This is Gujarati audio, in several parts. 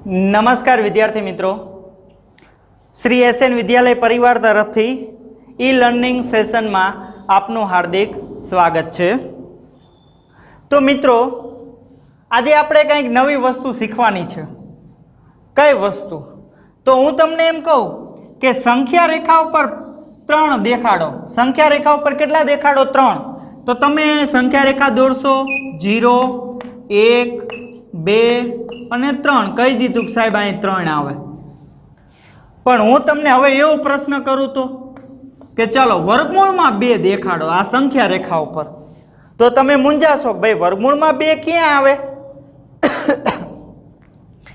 નમસ્કાર વિદ્યાર્થી મિત્રો, શ્રી એસએન વિદ્યાલય પરિવાર તરફથી ઈ લર્નિંગ સેશનમાં આપનું હાર્દિક સ્વાગત છે। તો મિત્રો, આજે આપણે કંઈક નવી વસ્તુ શીખવાની છે। કઈ વસ્તુ? તો હું તમને એમ કહું કે સંખ્યા રેખા ઉપર 3 દેખાડો। સંખ્યા રેખા ઉપર કેટલા દેખાડો? 3। તો તમે સંખ્યા રેખા દોરશો 0, 1, 2 અને 3। કહી દીધું કે સાહેબ અહીં 3 આવે। પણ હું તમને હવે એવો પ્રશ્ન કરું તો કે ચાલો વર્ગમૂળમાં 2 દેખાડો આ સંખ્યા રેખા ઉપર। તો તમે મૂંઝાશો કે ભાઈ વર્ગમૂળમાં 2 ક્યાં આવે?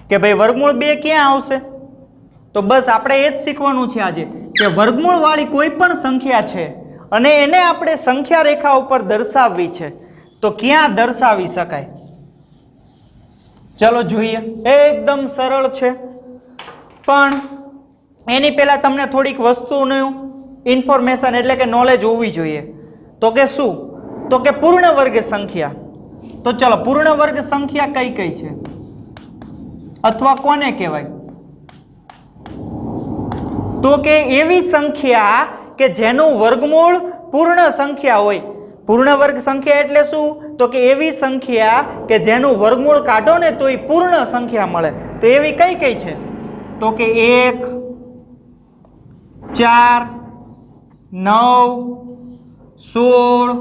કે ભાઈ વર્ગમૂળ 2 ક્યાં આવશે? તો બસ આપણે એ જ શીખવાનું છે આજે કે વર્ગમૂળ વાળી કોઈ પણ સંખ્યા છે અને એને આપણે સંખ્યા રેખા ઉપર દર્શાવવી છે તો ક્યાં દર્શાવી શકાય? ચલો જોઈએ। એકદમ સરળ છે, પણ એની પહેલા તમને થોડીક વસ્તુનું ઇન્ફોર્મેશન એટલે કે નોલેજ હોવી જોઈએ। તો કે શું? તો કે પૂર્ણ વર્ગ સંખ્યા। તો ચલો પૂર્ણ વર્ગ સંખ્યા કઈ કઈ છે અથવા કોને કહેવાય? તો કે એવી સંખ્યા કે જેનું વર્ગમૂળ પૂર્ણ સંખ્યા હોય। પૂર્ણ વર્ગ સંખ્યા એટલે શું? તો કે એવી સંખ્યા કે જેનું વર્ગમૂળ કાઢો ને તો એ પૂર્ણ સંખ્યા મળે। તો એવી કઈ કઈ છે? તો કે 1, 4, 9, 16,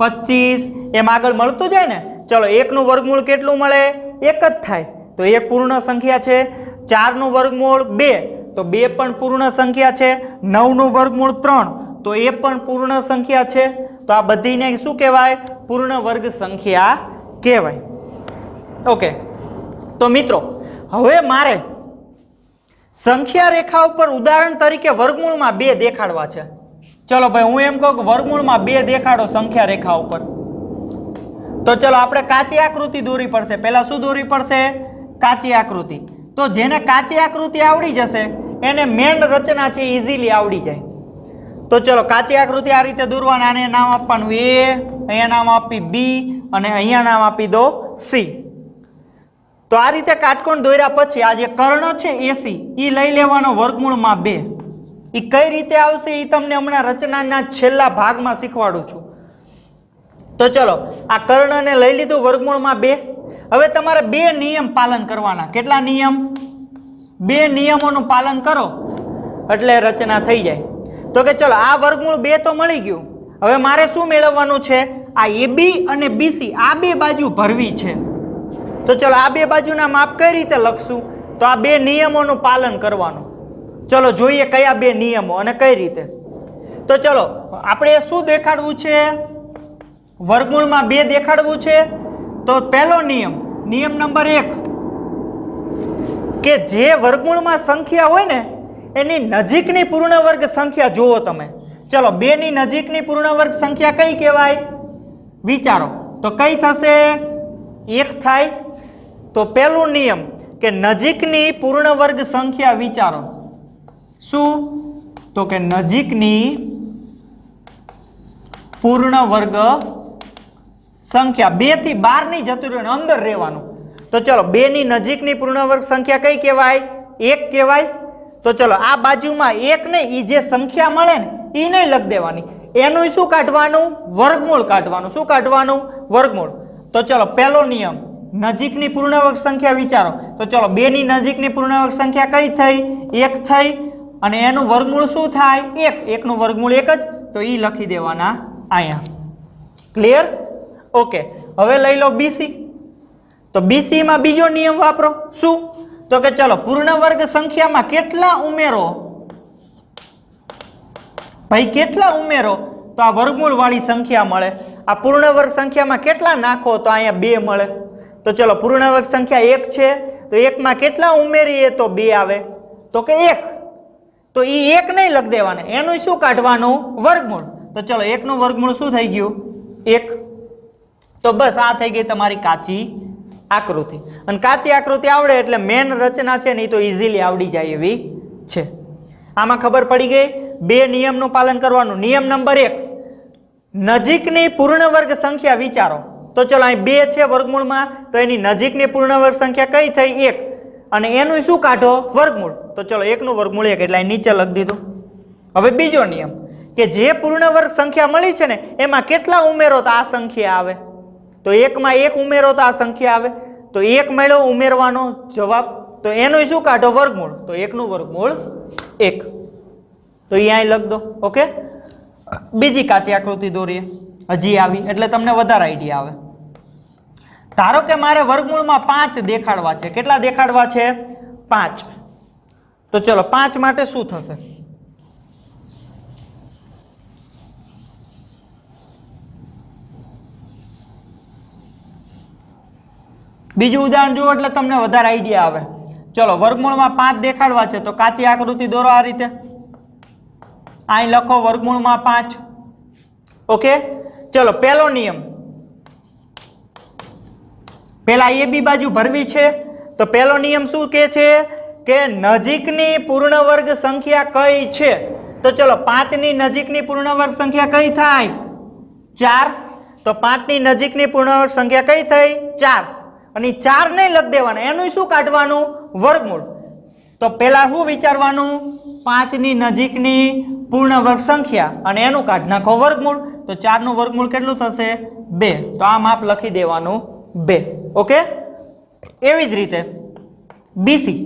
25 એમ આગળ મળતું જાય ને। ચલો 1 નું વર્ગમૂળ કેટલું મળે? 1 જ થાય, તો 1 પૂર્ણ સંખ્યા છે। 4 નું વર્ગમૂળ 2, તો 2 પણ પૂર્ણ સંખ્યા છે। 9 નું વર્ગમૂળ 3, તો એ પણ પૂર્ણ સંખ્યા છે। તો આ બધીને શું કહેવાય? પૂર્ણ વર્ગ સંખ્યા કહેવાય। ઓકે, તો મિત્રો હવે મારે સંખ્યા રેખા ઉપર ઉદાહરણ તરીકે વર્ગમૂળમાં 2 દેખાડવા છે। ચલો ભાઈ હું એમ કહું કે વર્ગમૂળમાં 2 દેખાડો સંખ્યા રેખા ઉપર। તો ચલો આપણે કાચી આકૃતિ દોરવી પડશે। પહેલા શું દોરવી પડશે? કાચી આકૃતિ। તો જેને કાચી આકૃતિ આવડી જશે એને મેન રચના છે ઇઝીલી આવડી જાય। તો ચલો કાચી આકૃતિ આ રીતે દોરવાના, આને નામ આપવાનું A, અહીંયા નામ આપી B અને અહીંયા નામ આપી દો C। તો આ રીતે કાટકોણ દોર્યા પછી આ જે કર્ણ છે AC એ લઈ લેવાનો વર્ગમૂળમાં 2। એ કઈ રીતે આવશે એ તમને હમણાં રચનાના છેલ્લા ભાગમાં શીખવાડું છું। તો ચલો આ કર્ણને લઈ લીધું વર્ગમૂળમાં 2। હવે તમારે 2 નિયમ પાલન કરવાના। કેટલા નિયમ? 2 નિયમોનું પાલન કરો એટલે રચના થઈ જાય। તો કે ચલો આ વર્ગમૂળ 2 તો મળી ગયું। હવે મારે શું મેળવવાનું છે? આ AB અને BC આ 2 બાજુ ભરવી છે। તો ચલો આ 2 બાજુના માપ કઈ રીતે લખશું? તો આ 2 નિયમોનું પાલન કરવાનું। ચલો જોઈએ કયા 2 નિયમો અને કઈ રીતે। તો ચલો આપણે શું દેખાડવું છે? વર્ગમૂળમાં 2 દેખાડવું છે। તો પહેલો નિયમ, નિયમ નંબર 1 કે જે વર્ગમૂળમાં સંખ્યા હોય ને એની નજીકની પૂર્ણ વર્ગ સંખ્યા જુઓ તમે। ચલો 2 ની નજીકની પૂર્ણ વર્ગ સંખ્યા કઈ કહેવાય? વિચારો તો કઈ થશે? 1 થાય। તો પહેલું નિયમ કે નજીકની પૂર્ણ વર્ગ સંખ્યા વિચારો। શું? તો કે નજીકની પૂર્ણ વર્ગ સંખ્યા 2 થી બહાર નહીં જતું રહેવાનું, અંદર રહેવાનું। તો ચલો 2 ની નજીકની પૂર્ણ વર્ગ સંખ્યા કઈ કહેવાય? 1 કહેવાય। તો ચલો આ બાજુમાં 1 નહીં, એ જે સંખ્યા મળે ને એ નહીં લખ દેવાની, એનું શું કાઢવાનું? વર્ગમૂળ કાઢવાનું। શું કાઢવાનું? વર્ગમૂળ। તો ચલો પહેલો નિયમ નજીકની પૂર્ણ વર્ગ સંખ્યા વિચારો। તો ચલો 2 ની નજીકની પૂર્ણ વર્ગ સંખ્યા કઈ થઈ? 1 થઈ, અને એનું વર્ગમૂળ શું થાય? 1। 1 નું વર્ગમૂળ 1 જ, તો એ લખી દેવાના અહીંયા। ક્લિયર? ઓકે, હવે લઈ લો BC। તો BC માં બીજો નિયમ વાપરો। શું? તો કે ચલો પૂર્ણ વર્ગ સંખ્યામાં કેટલા ઉમેરો? ભાઈ કેટલા ઉમેરો તો આ વર્ગમૂળ વાળી સંખ્યા મળે? આ પૂર્ણ વર્ગ સંખ્યામાં કેટલા નાખો તો અહીંયા 2 મળે। તો ચલો પૂર્ણ વર્ગ સંખ્યા 1 છે, તો 1 માં કેટલા ઉમેરીએ તો 2 આવે? તો કે 1। તો એ 1 નહીં લખ દેવાના, એનું શું કાઢવાનું? વર્ગમૂળ। તો ચલો 1 નું વર્ગમૂળ શું થઈ ગયું? 1। તો બસ આ થઈ ગઈ તમારી કાચી આકૃતિ। અને કાચી આકૃતિ આવડે એટલે મેન રચના છે ને એ તો ઇઝીલી આવડી જાય એવી છે। આમાં ખબર પડી ગઈ? 2 નિયમનું પાલન કરવાનું। નિયમ નંબર 1 નજીકની પૂર્ણ વર્ગ સંખ્યા વિચારો। તો ચલો અહીં 2 છે વર્ગમૂળમાં, તો એની નજીકની પૂર્ણ વર્ગ સંખ્યા કઈ થઈ? 1। અને એનું શું કાઢો વર્ગમૂળ. તો ચલો 1 નું વર્ગમૂળ 1 એટલે અહીં નીચે લખી દીધું. હવે બીજો નિયમ કે જે પૂર્ણ વર્ગ સંખ્યા મળી છે ને એમાં કેટલા ઉમેરો તો આ સંખ્યા આવે. તો 1 માં 1 ઉમેરો તો આ સંખ્યા આવે. તો 1 મળ્યો ઉમેરવાનો જવાબ. તો એનું શું કાઢો વર્ગમૂળ. તો 1 નું વર્ગમૂળ 1. તો અહીંયા લખ દો. ઓકે, બીજી કાચી આકૃતિ દોરીએ. હજી આવી એટલે તમને વધારે આઈડિયા આવે. ધારો કે મારે વર્ગમૂળમાં 5 દેખાડવા છે. કેટલા દેખાડવા છે? 5. તો ચલો 5 માટે શું થશે? બીજું ઉદાહરણ જુઓ એટલે તમને વધારે આઈડિયા આવે. ચલો વર્ગમૂળમાં 5 દેખાડવા છે તો કાચી આકૃતિ દોરો આ રીતે. અહીં લખો વર્ગમૂળમાં 5. ઓકે, ચલો પહેલો નિયમ, પેલા એ બી બાજુ ભરવી છે. તો પહેલો નિયમ શું કહે છે કે નજીકની પૂર્ણ વર્ગ સંખ્યા કઈ છે? તો ચલો 5 ની નજીકની પૂર્ણ વર્ગ સંખ્યા કઈ થાય? 4. તો 5 ની નજીકની પૂર્ણ વર્ગ સંખ્યા કઈ થઈ? 4. અને 4 નહીં લખ દેવાના, એનું શું કાઢવાનું? વર્ગમૂળ. તો પેલા શું વિચારવાનું? 5 ની નજીકની પૂર્ણ વર્ગ સંખ્યા અને એનું કાઢ નાખો વર્ગમૂળ. તો 4 નું વર્ગમૂળ કેટલું થશે? 2. તો આ માપ લખી દેવાનું 2. ઓકે, એવી જ રીતે બીસી.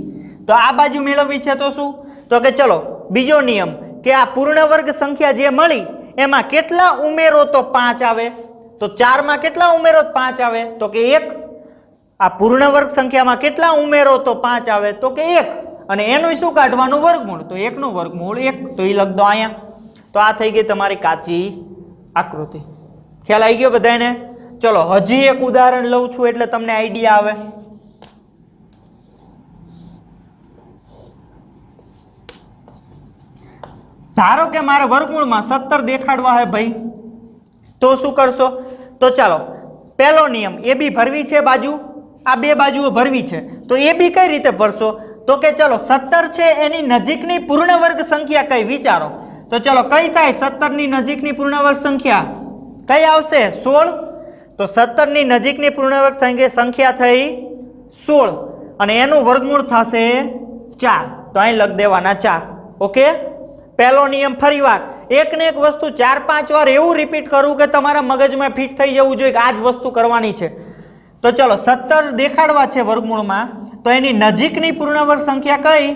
તો આ બાજુ મેળવવી છે તો શું? તો કે ચલો બીજો નિયમ કે આ પૂર્ણ વર્ગ સંખ્યા જે મળી એમાં કેટલા ઉમેરો તો 5 આવે. તો 4 માં કેટલા ઉમેરો 5 આવે? તો કે 1. આ પૂર્ણ વર્ગ સંખ્યામાં કેટલા ઉમેરો તો 5 આવે? તો કે 1. અને એનું શું કાઢવાનું? વર્ગમૂળ. તો 1 નું વર્ગમૂળ 1. તો એ લખ દો અહીંયા. તો આ થઈ ગઈ તમારી કાચી આકૃતિ. ખ્યાલ આવી ગયો બધાને? ચલો હજી એક ઉદાહરણ લઉં છું એટલે તમને આઈડિયા આવે. ધારો કે મારે વર્ગમૂળમાં 17 દેખાડવા હે ભાઈ, તો શું કરશો? તો ચાલો પહેલો નિયમ એ બી ભરવી છે બાજુ, આ બે બાજુઓ ભરવી છે. તો એ બી કઈ રીતે ભરશો? તો કે ચલો 17 છે એની નજીકની પૂર્ણ વર્ગ સંખ્યા કઈ વિચારો. તો ચલો કઈ થાય? 17 ની નજીકની પૂર્ણ વર્ગ સંખ્યા કઈ આવશે? 16. તો 17 ની નજીકની પૂર્ણ વર્ગ સંખ્યા થઈ 16 અને એનું વર્ગમૂળ થશે 4. તો અહીં લખ દેવાના 4. ઓકે, પહેલો નિયમ ફરીવાર એક ને એક વસ્તુ 4-5 વાર એવું રિપીટ કરવું કે તમારા મગજમાં ફિટ થઈ જવું જોઈએ કે આ જ વસ્તુ કરવાની છે. તો ચલો 17 દેખાડવા છે વર્ગમૂળમાં, તો એની નજીકની પૂર્ણ વર્ગ સંખ્યા કઈ?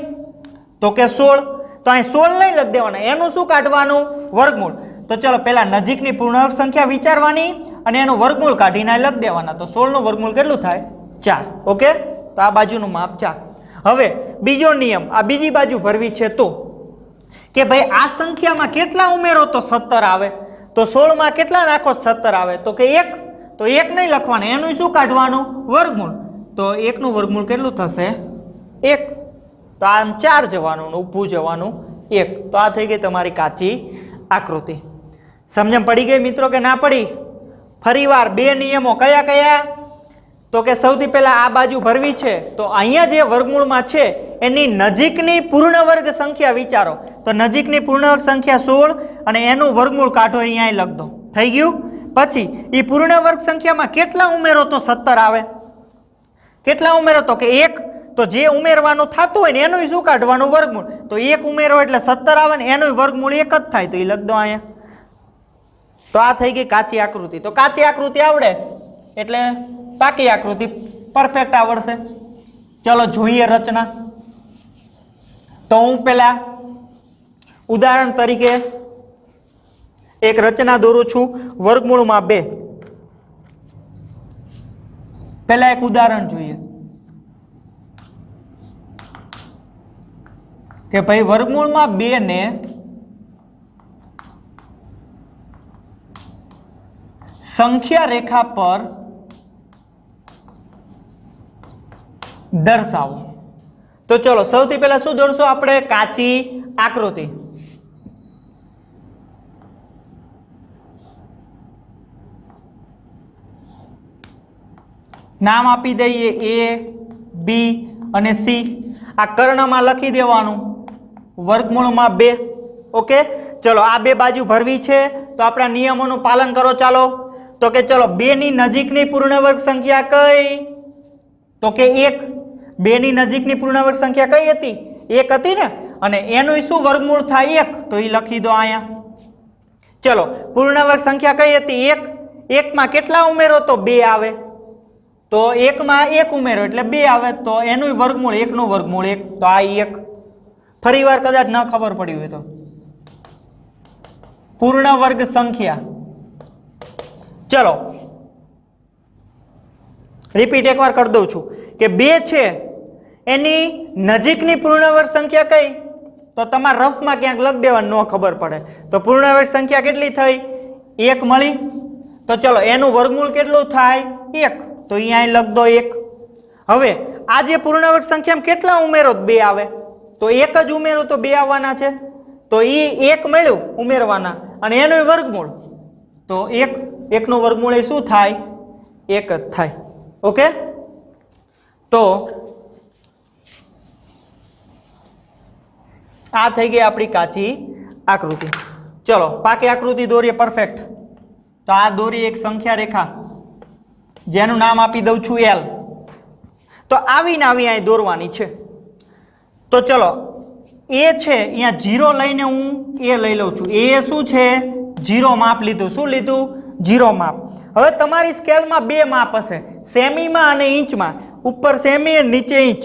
તો કે 16. તો અહીં 16 નહીં લખ દેવાના, એનું શું કાઢવાનું? વર્ગમૂળ. તો ચલો પહેલા નજીકની પૂર્ણ વર્ગ સંખ્યા વિચારવાની અને એનું વર્ગમૂળ કાઢીને લખ દેવાના. તો 16 નું વર્ગમૂળ કેટલું થાય? 4. ઓકે, તો આ બાજુનું માપ 4. હવે બીજો નિયમ, આ બીજી બાજુ ભરવી છે તો કે ભાઈ આ સંખ્યામાં કેટલા ઉમેરો તો 17 આવે. તો 16 માં કેટલા નાખો 17 આવે? તો કે 1. તો 1 નહીં લખવાનું, એનું શું કાઢવાનું? વર્ગમૂળ. તો 1 નું વર્ગમૂળ કેટલું થશે? 1. તો આમ 4 જવાનું, ઊભું જવાનું 1. તો આ થઈ ગઈ તમારી કાચી આકૃતિ. સમજણ પડી ગઈ મિત્રો કે ના પડી? ફરીવાર બે નિયમો કયા કયા? તો કે સૌથી પહેલા આ બાજુ ભરવી છે તો અહીંયા જે વર્ગમૂળમાં છે એની નજીકની પૂર્ણ વર્ગ સંખ્યા વિચારો. તો નજીકની પૂર્ણ વર્ગ સંખ્યા 16 અને એનું વર્ગમૂળ કાઢો, અહીંયા લખ દો. થઈ ગયું? પછી એ પૂર્ણ વર્ગ સંખ્યામાં કેટલા ઉમેરો તો 17 આવે? કેટલા ઉમેરો? તો કે 1. તો જે ઉમેરવાનું થતું હોય ને એનું શું કાઢવાનું? વર્ગમૂળ. તો 1 ઉમેરો એટલે 17 આવે ને એનું વર્ગમૂળ 1 જ થાય. તો એ લખ દો અહીંયા. તો આ થઈ ગઈ કાચી આકૃતિ. તો કાચી આકૃતિ આવડે એટલે પાકી આકૃતિ પરફેક્ટ આવડશે. ચલો જોઈએ રચના. તો હું પેલા ઉદાહરણ તરીકે એક રચના દોરું છું વર્ગમૂળમાં 2. પહેલા એક ઉદાહરણ જોઈએ કે ભાઈ વર્ગમૂળમાં 2 ને સંખ્યા રેખા પર દર્શાવો. તો ચલો સૌથી પહેલા શું દોરશો આપણે? કાચી આકૃતિ. નામ આપી દઈએ A, B અને C. આ કર્ણમાં લખી દેવાનું વર્ગમૂળમાં 2. ઓકે, ચલો આ બે બાજુ ભરવી છે તો આપણા નિયમોનું પાલન કરો. ચાલો તો કે ચલો 2 ની નજીકની પૂર્ણ વર્ગ સંખ્યા કઈ? તો કે 1. 2 ની નજીકની પૂર્ણાંક સંખ્યા કઈ હતી? 1 હતી ને, અને એનું શું વર્ગમૂળ થાય? 1, તો એ લખી દો અહીંયા. ચલો, પૂર્ણાંક સંખ્યા કઈ હતી? 1. 1 માં કેટલા ઉમેરો તો 2 આવે, તો 1 માં 1 ઉમેરો એટલે 2 આવે, તો એનું વર્ગમૂળ 1 નું વર્ગમૂળ 1, તો આ 1. ફરી વાર કદાચ ન ખબર પડી હોય તો પૂર્ણ વર્ગ સંખ્યા, ચલો રિપીટ એકવાર કરી દઉં છું કે 2 છે એની નજીકની પૂર્ણ વર્ગ સંખ્યા કઈ? તો તમારે રફમાં ક્યાંક લખ દેવાનું, ન ખબર પડે તો પૂર્ણ વર્ગ સંખ્યા કેટલી થઈ? 1 મળી. તો ચલો એનું વર્ગમૂળ કેટલું થાય? 1, તો અહીંયા લખ દો 1. હવે આ જે પૂર્ણ વર્ગ સંખ્યામાં કેટલા ઉમેરો? 2 આવે, તો 1 જ ઉમેરો તો 2 આવવાના છે, તો એ 1 મળ્યું ઉમેરવાના, અને એનું વર્ગમૂળ તો 1 નું વર્ગમૂળ એ શું થાય? 1 જ થાય. ઓકે, તો આ થઈ ગઈ આપણી કાચી આકૃતિ. ચલો પાકી આકૃતિ દોરીએ પરફેક્ટ. તો આ દોરી એક સંખ્યા રેખા જેનું નામ આપી દઉં છું L. તો આવીને આવી અહીં દોરવાની છે. તો ચલો એ છે અહીંયા 0 લઈને હું એ લઈ લઉં છું. એ શું છે? 0 માપ લીધું. શું લીધું? 0 માપ. હવે તમારી સ્કેલમાં 2 માપ હશે, સેમીમાં અને ઇંચમાં. ઉપર સેમી અને નીચે ઇંચ.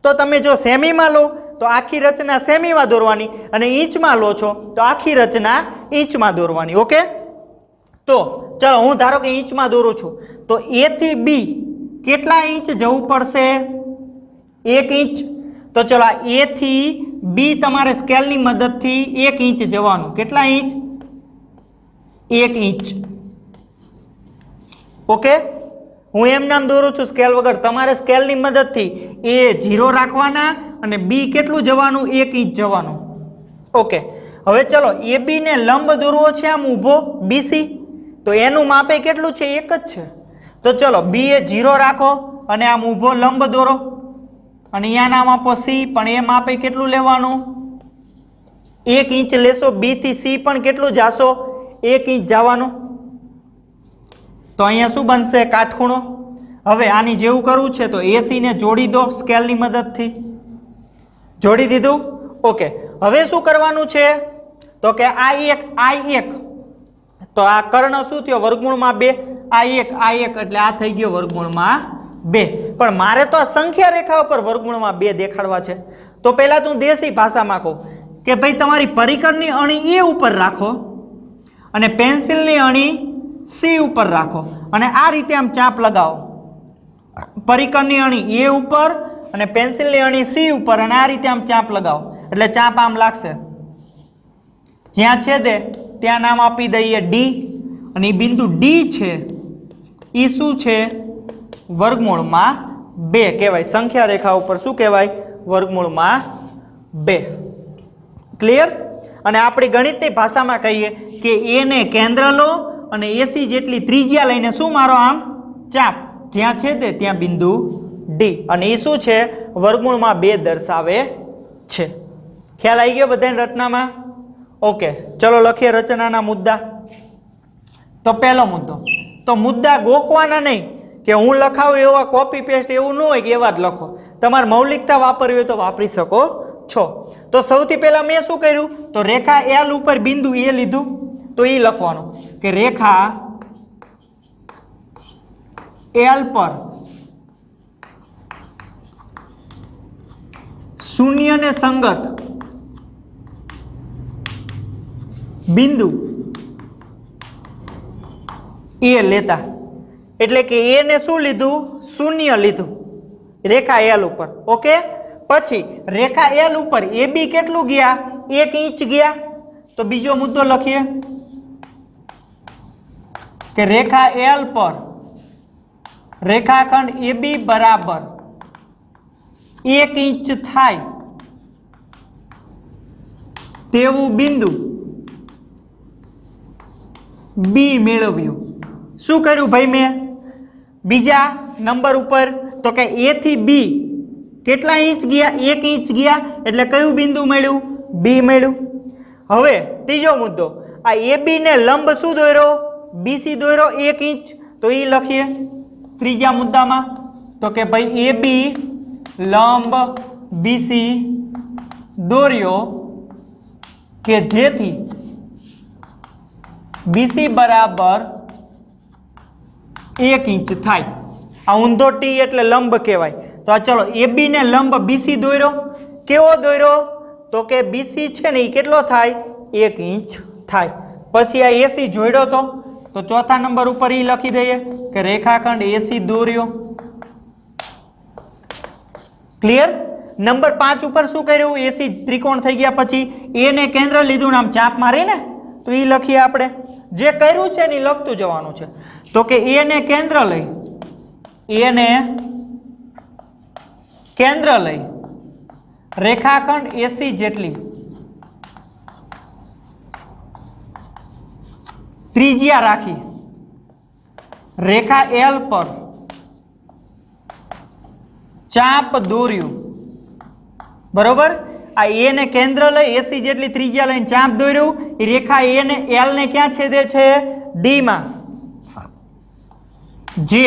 તો તમે જો સેમીમાં લો તો આખી રચના સેમીમાં દોરવાની, અને ઇંચમાં લો છો તો આખી રચના ઇંચમાં દોરવાની. ઓકે, તો ચલો હું ધારો કે ઇંચમાં દોરું છું, તો A થી B કેટલા ઇંચ જવું પડશે? 1 ઇંચ. તો ચલો A થી B તમારે સ્કેલની મદદથી 1 ઇંચ જવાનું. કેટલા ઇંચ? 1 ઇંચ. ઓકે, હું એમ નામ દોરું છું સ્કેલ વગર. તમારે સ્કેલની મદદથી A 0 રાખવાના અને B કેટલું જવાનું? 1 ઇંચ જવાનું. ઓકે, હવે ચલો AB ને લંબ દોરવો છે આમ ઊભો BC, તો એનું માપે કેટલું છે? 1 જ છે. તો ચલો B એ 0 રાખો અને આમ ઊભો લંબ દોરો, અને અહીંયા નામ આપો C, પણ એ માપે કેટલું લેવાનું? 1 ઇંચ લેશો. B થી C પણ કેટલું જાશો? 1 ઇંચ જવાનું. તો અહીંયા શું બનશે? કાટખૂણો. હવે આની જેવું કરવું છે તો AC ને જોડી દો સ્કેલની મદદથી. જોડી દીધું. ઓકે, હવે શું કરવાનું છે? તો કે આ 1 તો આ કર્ણ શું થયો? વર્ગમૂળમાં 2. આ 1 એટલે આ થઈ ગયો વર્ગમૂળમાં 2. પણ મારે તો આ સંખ્યા રેખા ઉપર વર્ગમૂળમાં 2 દેખાડવા છે. તો પહેલા તું દેશી ભાષામાં કહું કે ભાઈ તમારી પરિકરની અણી A ઉપર રાખો અને પેન્સિલની અણી C ઉપર રાખો, અને આ રીતે આમ ચાપ લગાવો. પરિકરની અણી A ઉપર અને પેન્સિલની અણી C ઉપર, અને આ રીતે આમ ચાપ લગાવો એટલે ચાપ આમ લાગશે. જ્યાં છેદે ત્યાં નામ આપી દઈએ D, અને એ બિંદુ D છે એ શું છે? વર્ગમૂળમાં 2 કહેવાય. સંખ્યા રેખા ઉપર શું કહેવાય? વર્ગમૂળમાં 2. ક્લિયર? અને આપણી ગણિતની ભાષામાં કહીએ કે A ને કેન્દ્ર લો અને AC જેટલી ત્રિજ્યા લઈને શું મારો? આમ ચાપ. જ્યાં છેદે ત્યાં બિંદુ D, અને એ શું છે? વર્ગમૂળમાં 2 દર્શાવે છે. ખ્યાલ આવી ગયો બધાને રચનામાં? ઓકે, ચલો લખીએ રચનાના મુદ્દા. તો પહેલો મુદ્દો, તો મુદ્દા ગોખવાના નહીં કે હું લખાવું એવા કોપી પેસ્ટ એવું ન હોય કે એવા જ લખો. તમારે મૌલિકતા વાપરવી હોય તો વાપરી શકો છો. તો સૌથી પહેલા મેં શું કર્યું? તો રેખા L ઉપર બિંદુ A લીધું, તો એ લખવાનું કે રેખા L પર શૂન્ય ને સંગત બિંદુ A લેતા. એટલે કે A ને શું લીધું? શૂન્ય લીધું રેખા L ઉપર. ઓકે, પછી રેખા L ઉપર AB કેટલું ગયા? 1 ઇંચ ગયા. તો બીજો મુદ્દો લખીએ કે રેખા L પર રેખાખંડ AB બરાબર 1 ઇંચ થાય તેવું બિંદુ B મેળવ્યું. શું કર્યું ભાઈ મેં? બીજા નંબર ઉપર તો કે A થી B કેટલા ઇંચ ગયા? 1 ઇંચ ગયા, એટલે કયું બિંદુ મળ્યું? B મળ્યું. હવે ત્રીજો મુદ્દો, આ AB ને લંબ શું દોર્યો? BC દોર્યો 1 ઇંચ, તો એ લખીએ ત્રીજા મુદ્દામાં. તો કે ભાઈ AB લંબ બીસી દોર્યો કે જેથી બીસી બરાબર 1 ઇંચ થાય. આ ઊંધો ટી એટલે લંબ કહેવાય. તો આ ચલો એબી ને લંબ બીસી દોર્યો. કેવો દોર્યો? તો કે બીસી છે ને એ કેટલો થાય? 1 ઇંચ થાય. પછી આ એસી જોડ્યો તો ચોથા નંબર ઉપર એ લખી દઈએ કે રેખાખંડ એસી દોર્યો. ક્લિયર? નંબર 5 ઉપર શું કર્યું? એસી ત્રિકોણ થઈ ગયા પછી એ ને કેન્દ્ર લીધું ને આમ ચાપ મારી ને તો એ લખીએ આપણે. જે કર્યું છે ને એ લખતું જવાનું છે. તો કે એ ને કેન્દ્ર લઈ રેખાખંડ એસી જેટલી ત્રિજ્યા રાખી રેખા એલ પર ચાપ દોર્યું. બરોબર? આ એ ને કેન્દ્ર લઈ એસી જેટલી ત્રિજ્યા લઈને ચાપ દોર્યું. એ રેખા એ ને એલ ને ક્યાં છેદે છે? ડી માં. જે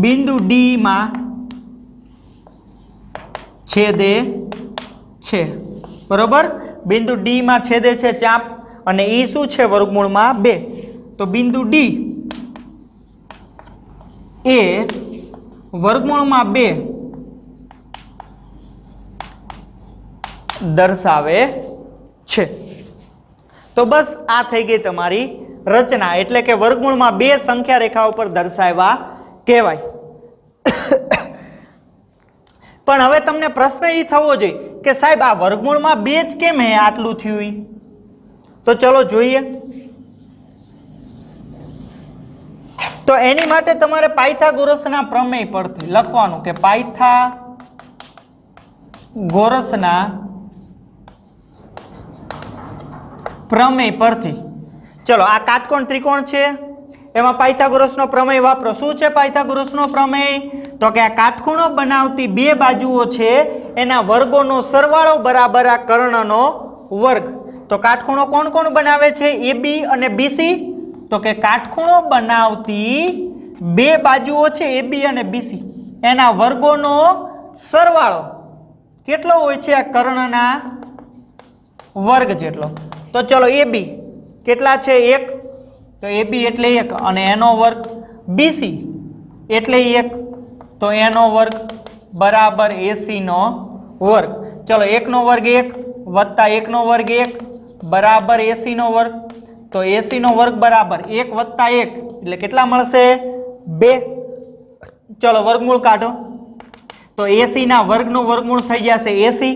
બિંદુ ડી માં છેદે છે. બરોબર? બિંદુ ડી માં છેદે છે ચાપ અને એ શું છે? વર્ગમૂળમાં 2. તો બિંદુ ડી એ વર્ગમૂળમાં 2 દર્શાવે છે. તો બસ આ થઈ ગઈ તમારી રચના. એટલે કે વર્ગમૂળમાં 2 સંખ્યા રેખાઓ પર દર્શાવવા કહેવાય. પણ હવે તમને પ્રશ્ન એ થવો જોઈએ કે સાહેબ આ વર્ગમૂળમાં 2 જ કેમ હે આટલું થયું? તો ચલો જોઈએ. તો એની માટે તમારે પાયથાગોરસના પ્રમેય પરથી લખવાનું કે પાયથાગોરસના પ્રમેય પરથી. ચલો આ કાટકોણ ત્રિકોણ છે એમાં પાયથાગોરસનો પ્રમેય વાપરો. શું છે પાયથાગોરસનો પ્રમેય? તો કે આ કાટખૂણો બનાવતી 2 બાજુઓ છે એના વર્ગોનો સરવાળો બરાબર આ કર્ણનો વર્ગ. તો કાટખૂણો કોણ કોણ બનાવે છે? એબી અને બીસી. તો કે કાટખૂણો બનાવતી 2 બાજુઓ છે એબી અને બીસી એના વર્ગોનો સરવાળો કેટલો હોય છે? આ કર્ણના વર્ગ જેટલો. તો ચલો એબી કેટલા છે? 1. તો એબી એટલે 1 અને એનો વર્ગ. બીસી એટલે 1 તો એનો વર્ગ બરાબર 80 નો વર્ગ. ચલો 1 નો વર્ગ 1 વત્તા 1 નો વર્ગ 1 બરાબર 80 નો વર્ગ. તો 80 નો વર્ગ બરાબર 1 વત્તા 1 એટલે કેટલા મળશે? 2. ચલો વર્ગમૂળ કાઢો. તો 80 ના વર્ગનું વર્ગમૂળ થઈ જશે 80.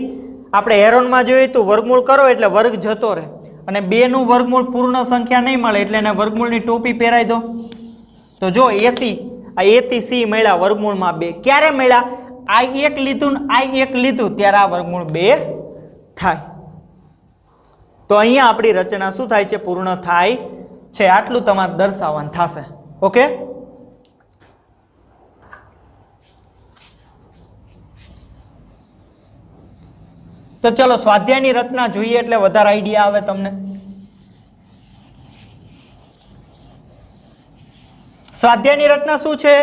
આપણે હેરોનમાં જોઈએ તો વર્ગમૂળ કરો એટલે વર્ગ જતો રહે અને 2 નું વર્ગમૂળ પૂર્ણ સંખ્યા નહીં મળે એટલે એને વર્ગમૂળની ટોપી પહેરાઈ દો. તો જો 80 આ એ થી સી મળ્યા વર્ગમૂળમાં 2. ક્યારે મળ્યા? આ 1 લીધું ને આ 1 લીધું ત્યારે આ વર્ગમૂળ 2 થાય. તો અહીંયા આપણી રચના શું થાય છે? પૂર્ણ થાય છે. આટલું તમારે દર્શાવવાનું થશે. ઓકે? તો ચલો સ્વાધ્યાયની રચના જોઈએ એટલે વધારે આઈડિયા આવે તમને. સ્વાધ્યાયની રચના શું છે?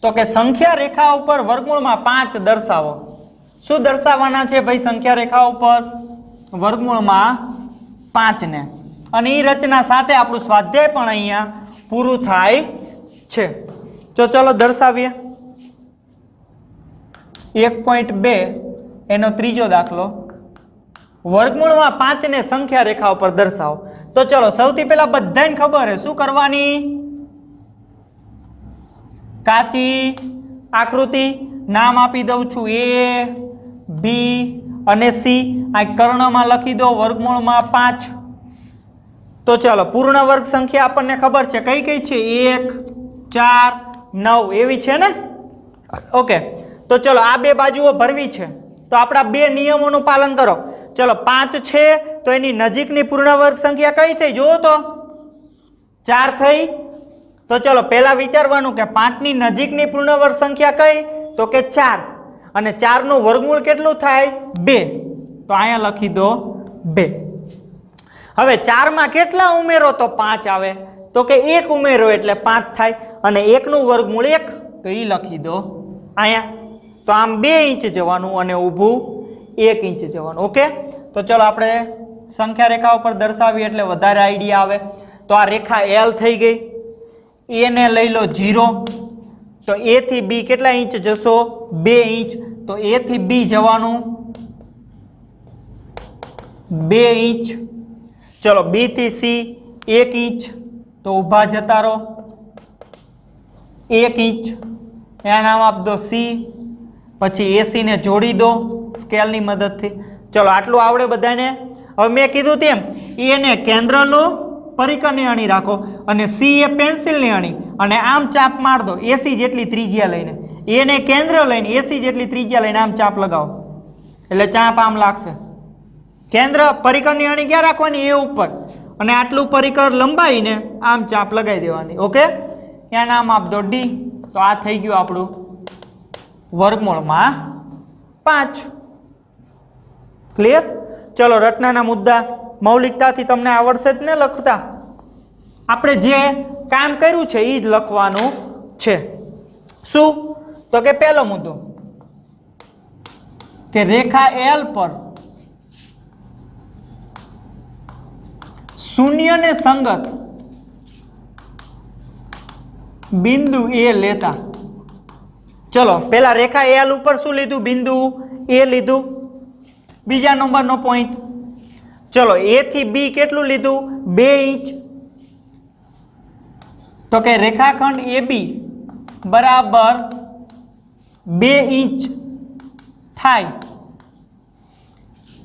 તો કે સંખ્યા રેખા ઉપર વર્ગમૂળમાં 5 દર્શાવો. શું દર્શાવવાના છે ભાઈ? સંખ્યા રેખા ઉપર વર્ગમૂળમાં 5 ને. અને એ રચના સાથે આપણું સ્વાધ્યાય પણ અહીંયા પૂરું થાય છે. તો ચલો દર્શાવીએ. 1.2 એનો ત્રીજો દાખલો. વર્ગમૂળમાં 5 ને સંખ્યા રેખા ઉપર દર્શાવો. તો ચલો સૌથી પહેલા બધાને ખબર છે શું કરવાની? કાચી આકૃતિ નામ આપી દઉં છું A, B અને C. આ કર્ણમાં લખી દો વર્ગમૂળમાં 5. તો ચલો પૂર્ણ વર્ગ સંખ્યા આપણને ખબર છે કઈ કઈ છે? 1, 4, 9 એવી છે ને? ઓકે. તો ચલો આ 2 બાજુઓ ભરવી છે તો આપણા 2 નિયમોનું પાલન કરો. ચલો 5 છે તો એની નજીકની પૂર્ણ વર્ગ સંખ્યા કઈ થઈ? જુઓ તો 4 થઈ. તો ચલો પહેલા વિચારવાનું કે 5 ની નજીકની પૂર્ણ વર્ગ સંખ્યા કઈ? તો કે 4 અને 4 નું વર્ગમૂળ કેટલું થાય? 2. તો અહીંયા લખી દો 2. હવે 4 માં કેટલા ઉમેરો તો 5 આવે? તો કે 1 ઉમેરો એટલે 5 થાય અને 1 નું વર્ગમૂળ 1 તો એ લખી દો અહીંયા તો આમ 2 ઇંચ જવાનું અને ઊભું 1 ઇંચ જવાનું. ઓકે, તો ચલો આપણે સંખ્યા રેખા ઉપર દર્શાવીએ એટલે વધારે આઈડિયા આવે. તો આ રેખા એલ થઈ ગઈ, એને લઈ લો 0, તો એ થી બી કેટલા ઇંચ જશો? 2 ઇંચ. તો એ થી બી જવાનું 2 ઇંચ. ચલો બી થી સી 1 ઇંચ, તો ઊભા જતા રહો 1 ઇંચ, એના નામ આપ દો સી. પછી એસી ને જોડી દો સ્કેલની મદદથી. ચલો આટલું આવડે બધાને. હવે મેં કીધું તેમ એને કેન્દ્ર લો, પરિકરની અણી રાખો, અને સી એ પેન્સિલની અણી, અને આમ ચાપ માર દો એસી જેટલી ત્રિજ્યા લઈને. એને કેન્દ્ર લઈને એસી જેટલી ત્રિજ્યા લઈને આમ ચાપ લગાવો એટલે ચાપ આમ લાગશે. કેન્દ્ર પરિકરની અણી ક્યાં રાખવાની? એ ઉપર. અને આટલું પરિકર લંબાઈને આમ ચાપ લગાવી દેવાની. ઓકે, ત્યાં નામ આપ દો ડી. તો આ થઈ ગયું આપણું વર્ગમૂળમાં 5. ક્લિયર? ચલો રચનાના મુદ્દા મૌલિકતાથી તમને આવડશે જ ને લખતા. આપણે જે કામ કર્યું છે એ જ લખવાનું છે. શું? તો કે પહેલો મુદ્દો કે રેખા એલ પર શૂન્યને સંગત બિંદુ એ લેતા. ચલો પેલા રેખા એલ ઉપર શું લીધું? બિંદુ એ લીધું. બીજા નંબરનો પોઈન્ટ, ચલો એ થી બી કેટલું લીધું? 2 ઇંચ. તો કે રેખાખંડ એ બી બરાબર 2 ઇંચ થાય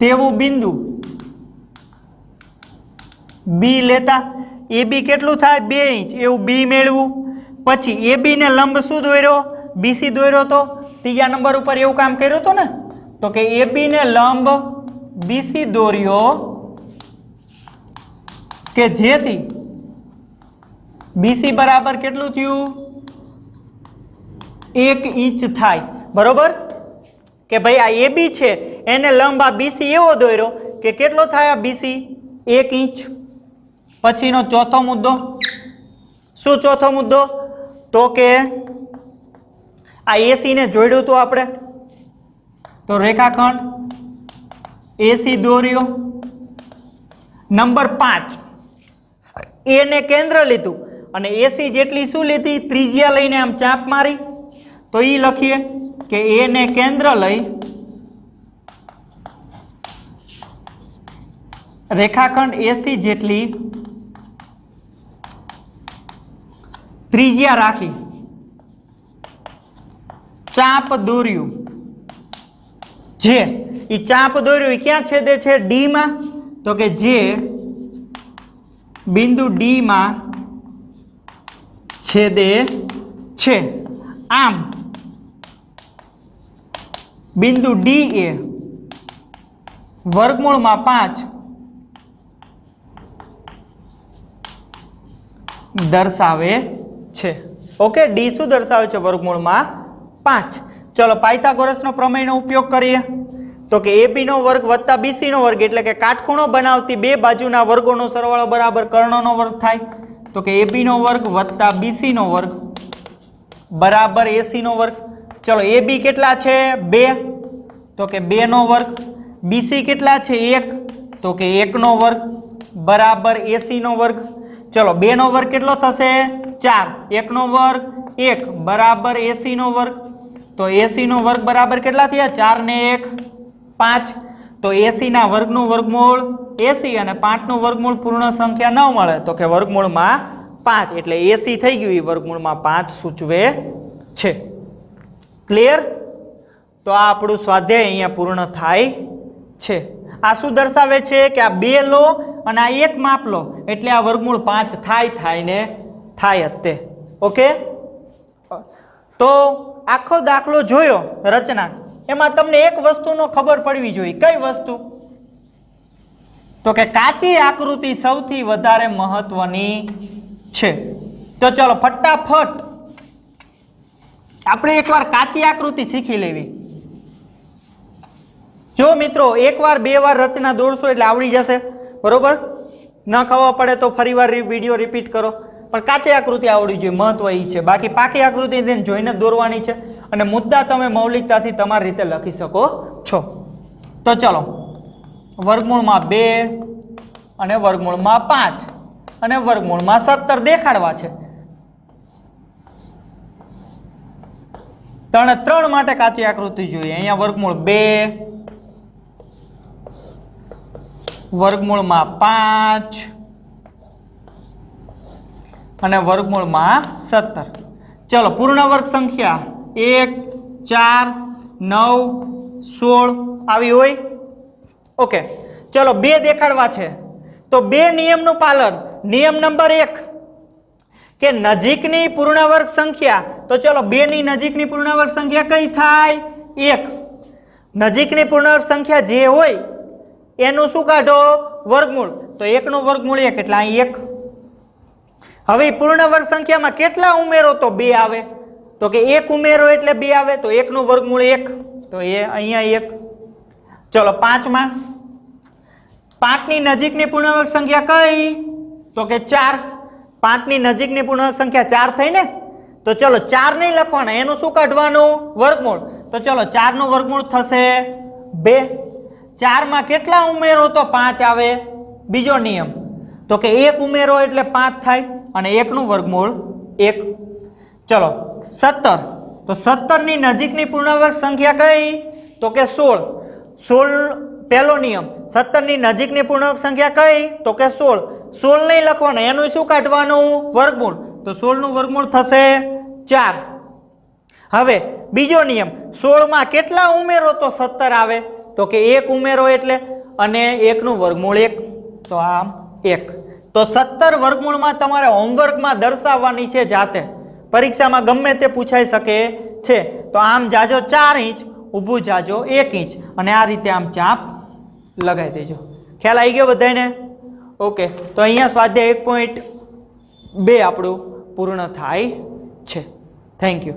તેવું બિંદુ બી લેતા. એ બી કેટલું થાય? 2 ઇંચ. એવું બી મેળવું. પછી એ બી ને લંબ શું દોર્યો? બીસી દોર્યો. તો ત્રીજા નંબર ઉપર એવું કામ કર્યું હતું ને. તો કે એ બી ને લંબ બીસી દોર્યો કે જેથી બીસી બરાબર કેટલું થયું? 1 ઇંચ થાય. બરોબર? કે ભાઈ આ એ બી છે એને લંબ આ બીસી એવો દોર્યો કે કેટલો થાય આ બીસી? 1 ઇંચ. પછીનો ચોથો મુદ્દો. શું ચોથો મુદ્દો? તો કે આ એસી ને જોડ્યું હતું આપણે, તો રેખાખંડ એસી દોર્યો. નંબર 5 એને કેન્દ્ર લીધું અને એસી જેટલી શું લીધી? ત્રિજ્યા લઈને આમ ચાપ મારી. તો એ લખીએ કે એને કેન્દ્ર લઈ રેખાખંડ એસી જેટલી ત્રિજ્યા રાખી ચાપ દોર્યું. જે એ ચાપ દોર્યું એ ક્યાં છેદે છે? ડી માં. તો કે જે બિંદુ ડી માં છેદે છે. આમ બિંદુ ડી એ વર્ગમૂળમાં 5 દર્શાવે છે. ઓકે, ડી શું દર્શાવે છે? વર્ગમૂળમાં 5. ચલો પાયથાગોરસનો પ્રમેયનો ઉપયોગ કરીએ. તો કે એબી નો વર્ગ વત્તા બીસી નો વર્ગ એટલે કે કાટખૂણો બનાવતી બે બાજુના વર્ગોનો સરવાળો બરાબર કર્ણનો વર્ગ થાય. તો કે એબી નો વર્ગ વત્તા બીસી નો વર્ગ બરાબર એસી નો વર્ગ. ચલો એબી કેટલા છે? 2. તો કે 2 નો વર્ગ. બીસી કેટલા છે? 1. તો કે 1 નો વર્ગ બરાબર એસી નો વર્ગ. ચલો 2 નો વર્ગ કેટલો થશે? 4. 1 નો વર્ગ 1 બરાબર એસી નો વર્ગ. તો એસી નો વર્ગ બરાબર કેટલા થયા? 4 ને 1 5. તો એસી ના વર્ગનું વર્ગમૂળ એસી અને 5 નું વર્ગમૂળ પૂર્ણ સંખ્યા ન મળે. તો કે વર્ગમૂળમાં 5 એટલે એસી થઈ ગયું. એ વર્ગમૂળમાં 5 સૂચવે છે. ક્લિયર? તો આ આપણું સ્વાધ્યાય અહીંયા પૂર્ણ થાય છે. આ શું દર્શાવે છે? કે આ 2 લો અને આ 1 માપ લો એટલે આ વર્ગમૂળ 5 થાય ને થાય જ તે. ઓકે, તો આખો દાખલો જોયો રચના, એમાં તમને એક વસ્તુનો ખબર પડવી જોઈએ. કઈ વસ્તુ? તો કે કાચી આકૃતિ સૌથી વધારે મહત્વની છે. તો ચલો ફટાફટ આપણે એકવાર કાચી આકૃતિ શીખી લેવી. જો મિત્રો એકવાર 2 વાર રચના દોરશો એટલે આવડી જશે. બરોબર? ન ખબર પડે તો ફરીવાર વિડીયો રિપીટ કરો. પણ કાચી આકૃતિ આવડવી જોઈએ, મહત્વ એ છે. બાકી પાકી આકૃતિ જોઈને દોરવાની છે. અને મુદ્દા તમે મૌલિકતાથી તમારી રીતે લખી શકો છો. તો ચલો, વર્ગમૂળમાં 2 અને વર્ગમૂળમાં 5 અને વર્ગમૂળમાં 17 દેખાડવા છે. 3 માટે કાચી આકૃતિ જોઈએ. અહીંયા વર્ગમૂળ 2, વર્ગમૂળમાં 5 અને વર્ગમૂળમાં 17. ચલો, પૂર્ણ વર્ગ સંખ્યા 1, 4, 9, 16 આવી હોય. ઓકે, ચલો 2 દેખાડવા છે. તો 2 નિયમનું પાલન. નિયમ નંબર 1 કે નજીકની પૂર્ણ વર્ગ સંખ્યા. તો ચલો, 2 ની નજીકની પૂર્ણ વર્ગ સંખ્યા કઈ થાય? 1. નજીકની પૂર્ણ વર્ગ સંખ્યા જે હોય એનું શું કાઢો? વર્ગમૂળ. તો 1 નું વર્ગમૂળ 1 એટલે અહીં 1. હવે પૂર્ણ વર્ગ સંખ્યામાં કેટલા ઉમેરો તો 2 આવે? તો કે 1 ઉમેરો એટલે 2 આવે. તો 1 નું વર્ગમૂળ 1, તો એ અહીંયા 1. ચલો 5 માં 5 ની નજીકની પૂર્ણ વર્ગ સંખ્યા કઈ? તો કે 4. 5 ની નજીકની પૂર્ણ વર્ગ સંખ્યા 4 થઈ ને. તો ચલો 4 નહીં લખવાના, એનું શું કાઢવાનું? વર્ગમૂળ. તો ચલો 4 નું વર્ગમૂળ થશે 2. 4 માં કેટલા ઉમેરો તો 5 આવે? બીજો નિયમ. તો કે 1 ઉમેરો એટલે 5 થાય અને 1 નું વર્ગમૂળ 1. ચલો 17. તો 17 ની નજીકની પૂર્ણ વર્ગ સંખ્યા કઈ? તો કે 16. 16 પહેલો નિયમ. 17 ની નજીકની પૂર્ણ વર્ગ સંખ્યા કઈ? તો કે 16. 16 નહીં લખવાના, એનું શું કાઢવાનું? વર્ગમૂળ. તો 16 નું વર્ગમૂળ થશે 4. હવે બીજો નિયમ. 16 માં કેટલા ઉમેરો તો 17 આવે? તો કે 1 ઉમેરો એટલે, અને 1 નું વર્ગમૂળ 1, તો આમ 1. તો 17 વર્ગમૂળમાં તમારે હોમવર્કમાં દર્શાવવાની છે જાતે. પરીક્ષામાં ગમે તે પૂછાઈ શકે છે. તો આમ જાજો 4 ઇંચ, ઊભું જાજો 1 ઇંચ, અને આ રીતે આમ ચાપ લગાવી દેજો. ખ્યાલ આવી ગયો બધાને? ઓકે, તો અહીંયા સ્વાધ્યાય 1.2 આપણું પૂર્ણ થાય છે. Thank you.